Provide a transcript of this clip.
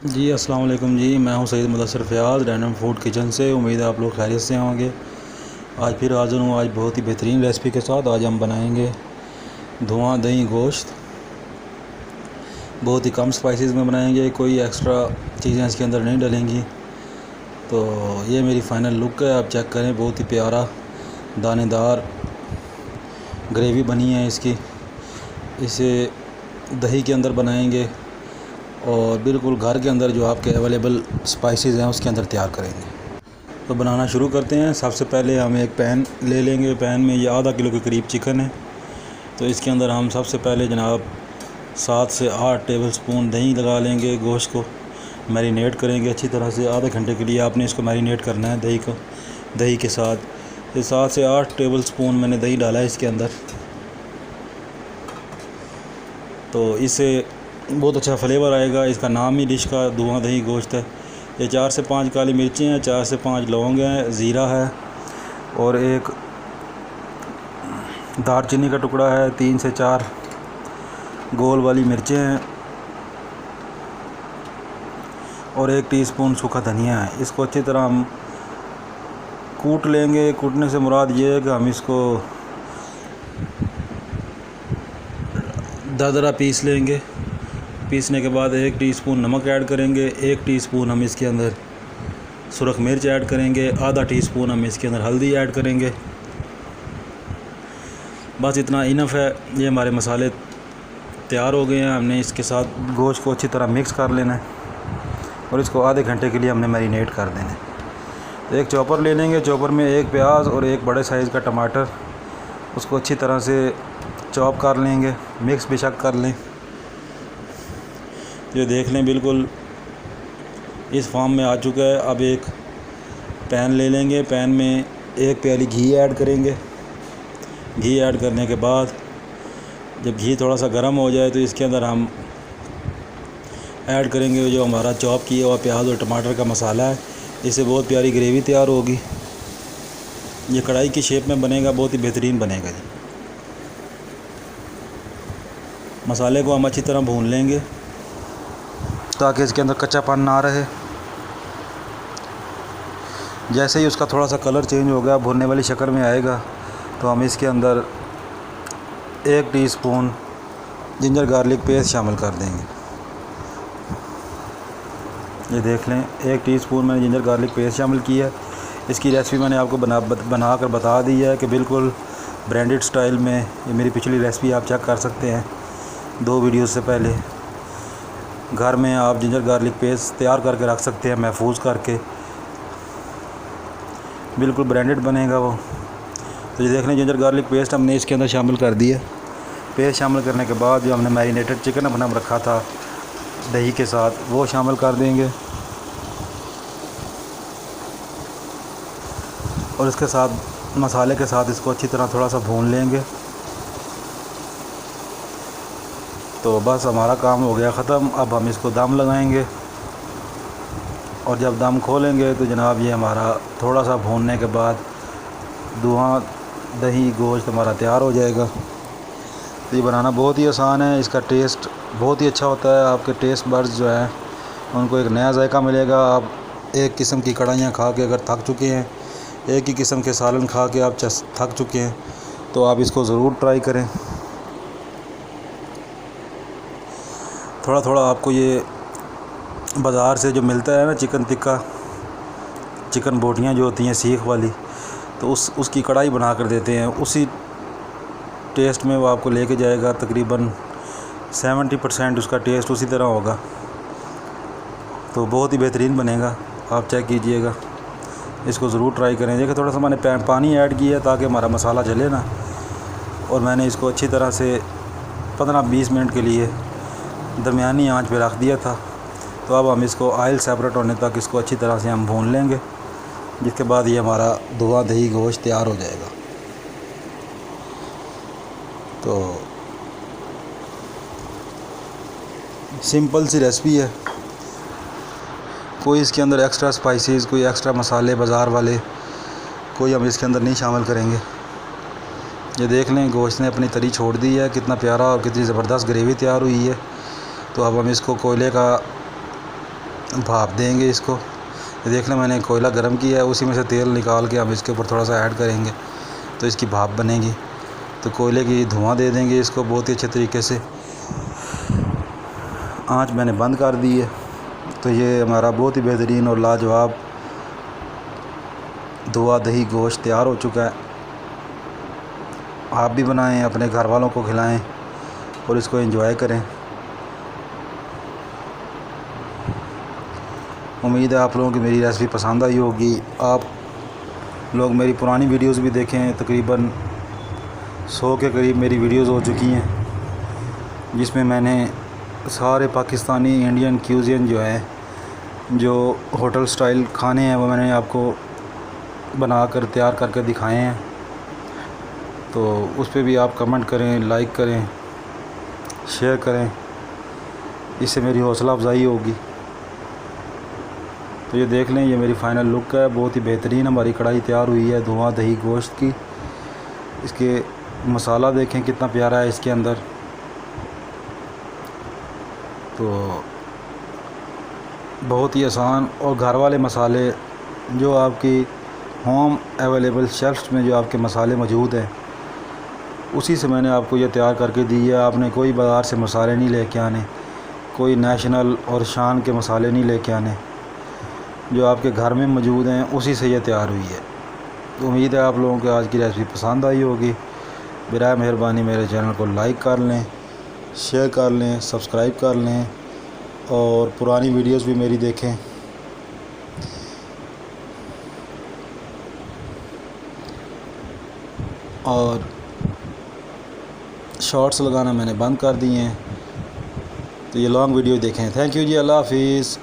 जी अस्सलाम वालेकुम जी। मैं हूं Syed Mudassir Fayaz random food kitchen से। उम्मीद है आप लोग खैरियत से होंगे। आज फिर हाज़िर हूँ आज बहुत ही बेहतरीन रेसिपी के साथ। आज हम बनाएंगे धुआं दही गोश्त। बहुत ही कम स्पाइसेस में बनाएंगे, कोई एक्स्ट्रा चीज़ें इसके अंदर नहीं डलेंगी। तो ये मेरी फ़ाइनल लुक है, आप चेक करें। बहुत ही प्यारा दानेदार ग्रेवी बनी है इसकी। इसे दही के अंदर बनाएंगे और बिल्कुल घर के अंदर जो आपके अवेलेबल स्पाइसेस हैं उसके अंदर तैयार करेंगे। तो बनाना शुरू करते हैं। सबसे पहले हम एक पैन ले लेंगे। पैन में ये आधा किलो के करीब चिकन है। तो इसके अंदर हम सबसे पहले जनाब 7 से 8 टेबल स्पून दही लगा लेंगे। गोश्त को मैरिनेट करेंगे अच्छी तरह से। आधे घंटे के लिए आपने इसको मैरिनेट करना है दही के साथ। ये 7 से 8 टेबल स्पून मैंने दही डाला है इसके अंदर। तो इससे बहुत अच्छा फ्लेवर आएगा। इसका नाम ही डिश का धुआं दही गोश्त है। ये 4 से 5 काली मिर्चें हैं, 4 से 5 लौंग हैं, ज़ीरा है और एक दालचीनी का टुकड़ा है। 3 से 4 गोल वाली मिर्चें हैं और 1 टीस्पून सूखा धनिया है। इसको अच्छी तरह हम कूट लेंगे। कूटने से मुराद ये है कि हम इसको दरदरा पीस लेंगे। पीसने के बाद 1 टीस्पून नमक ऐड करेंगे। 1 टीस्पून हम इसके अंदर सुरख मिर्च ऐड करेंगे। आधा टीस्पून हम इसके अंदर हल्दी ऐड करेंगे। बस इतना इनफ है। ये हमारे मसाले तैयार हो गए हैं। हमने इसके साथ गोश्त को अच्छी तरह मिक्स कर लेना है और इसको आधे घंटे के लिए हमने मैरिनेट कर देना है। तो एक चॉपर ले लेंगे। चॉपर में 1 प्याज और 1 बड़े साइज़ का टमाटर, उसको अच्छी तरह से चॉप कर लेंगे। मिक्स बेशक कर लें। ये देख लें बिल्कुल इस फॉर्म में आ चुका है। अब एक पैन ले लेंगे। पैन में 1 प्याली घी ऐड करेंगे। घी ऐड करने के बाद जब घी थोड़ा सा गर्म हो जाए तो इसके अंदर हम ऐड करेंगे जो हमारा चॉप किया हुआ प्याज और टमाटर का मसाला है। इससे बहुत प्यारी ग्रेवी तैयार होगी। ये कढ़ाई की शेप में बनेगा, बहुत ही बेहतरीन बनेगा जी। मसाले को हम अच्छी तरह भून लेंगे ताकि इसके अंदर कच्चापन ना रहे। जैसे ही उसका थोड़ा सा कलर चेंज हो गया, भुनने वाली शक्ल में आएगा, तो हम इसके अंदर 1 टीस्पून जिंजर गार्लिक पेस्ट शामिल कर देंगे। ये देख लें 1 टीस्पून मैंने जिंजर गार्लिक पेस्ट शामिल किया है। इसकी रेसिपी मैंने आपको बना कर बता दी है कि बिल्कुल ब्रांडेड स्टाइल में। ये मेरी पिछली रेसिपी आप चेक कर सकते हैं 2 वीडियो से पहले। घर में आप जिंजर गार्लिक पेस्ट तैयार करके रख सकते हैं महफूज करके, बिल्कुल ब्रांडेड बनेगा वो। तो ये देख लें जिंजर गार्लिक पेस्ट हमने इसके अंदर शामिल कर दिया। पेस्ट शामिल करने के बाद जो हमने मैरिनेटेड चिकन अपना रखा था दही के साथ, वो शामिल कर देंगे और इसके साथ मसाले के साथ इसको अच्छी तरह थोड़ा सा भून लेंगे। तो बस हमारा काम हो गया ख़त्म। अब हम इसको दम लगाएंगे और जब दम खोलेंगे तो जनाब ये हमारा थोड़ा सा भूनने के बाद धुआं दही गोश्त हमारा तैयार हो जाएगा। तो ये बनाना बहुत ही आसान है। इसका टेस्ट बहुत ही अच्छा होता है। आपके टेस्ट बड्स जो हैं उनको एक नया जायका मिलेगा। आप एक किस्म की कढ़ाइयाँ खा के अगर थक चुके हैं, एक ही किस्म के सालन खा के आप थक चुके हैं, तो आप इसको ज़रूर ट्राई करें। थोड़ा थोड़ा आपको ये बाज़ार से जो मिलता है ना चिकन टिक्का, चिकन बोटियाँ जो होती हैं सीख वाली, तो उसकी कढ़ाई बना कर देते हैं। उसी टेस्ट में वो आपको लेके जाएगा। तकरीबन 70% उसका टेस्ट उसी तरह होगा। तो बहुत ही बेहतरीन बनेगा। आप चेक कीजिएगा, इसको ज़रूर ट्राई करें। देखिए थोड़ा सा मैंने पानी ऐड किया ताकि हमारा मसाला जले ना। और मैंने इसको अच्छी तरह से 15-20 मिनट के लिए दरमियानी आंच पे रख दिया था। तो अब हम इसको ऑयल सेपरेट होने तक इसको अच्छी तरह से हम भून लेंगे, जिसके बाद ये हमारा धुआं दही गोश्त तैयार हो जाएगा। तो सिंपल सी रेसिपी है। कोई इसके अंदर एक्स्ट्रा स्पाइसेस, कोई एक्स्ट्रा मसाले बाज़ार वाले कोई हम इसके अंदर नहीं शामिल करेंगे। ये देख लें गोश्त ने अपनी तरी छोड़ दी है। कितना प्यारा और कितनी ज़बरदस्त ग्रेवी तैयार हुई है। तो अब हम इसको कोयले का भाप देंगे इसको। देख लें मैंने कोयला गर्म किया है, उसी में से तेल निकाल के हम इसके ऊपर थोड़ा सा ऐड करेंगे तो इसकी भाप बनेगी। तो कोयले की धुआं दे देंगे इसको बहुत ही अच्छे तरीके से। आँच मैंने बंद कर दी है। तो ये हमारा बहुत ही बेहतरीन और लाजवाब दुआ दही गोश्त तैयार हो चुका है। आप भी बनाएं, अपने घर वालों को खिलाएं और इसको एंजॉय करें। उम्मीद है आप लोगों की मेरी रेसिपी पसंद आई होगी। आप लोग मेरी पुरानी वीडियोस भी देखें, तकरीबन 100 के करीब मेरी वीडियोस हो चुकी हैं, जिसमें मैंने सारे पाकिस्तानी इंडियन क्यूज़िन जो है, जो होटल स्टाइल खाने हैं, वो मैंने आपको बनाकर तैयार करके दिखाए हैं। तो उस पर भी आप कमेंट करें, लाइक करें, शेयर करें, इससे मेरी हौसला अफजाई होगी। तो ये देख लें, ये मेरी फ़ाइनल लुक है। बहुत ही बेहतरीन हमारी कढ़ाई तैयार हुई है धुआं दही गोश्त की। इसके मसाला देखें कितना प्यारा है इसके अंदर। तो बहुत ही आसान और घर वाले मसाले, जो आपकी होम अवेलेबल शेल्फ्स में जो आपके मसाले मौजूद हैं, उसी से मैंने आपको ये तैयार करके दी है। आपने कोई बाज़ार से मसाले नहीं लेके आने, कोई नेशनल और शान के मसाले नहीं लेके आने, जो आपके घर में मौजूद हैं उसी से ये तैयार हुई है। तो उम्मीद है आप लोगों को आज की रेसिपी पसंद आई होगी। बिराए मेहरबानी मेरे चैनल को लाइक कर लें, शेयर कर लें, सब्सक्राइब कर लें और पुरानी वीडियोस भी मेरी देखें। और शॉर्ट्स लगाना मैंने बंद कर दिए हैं, तो ये लॉन्ग वीडियो देखें। थैंक यू जी, अल्लाह हाफिज़।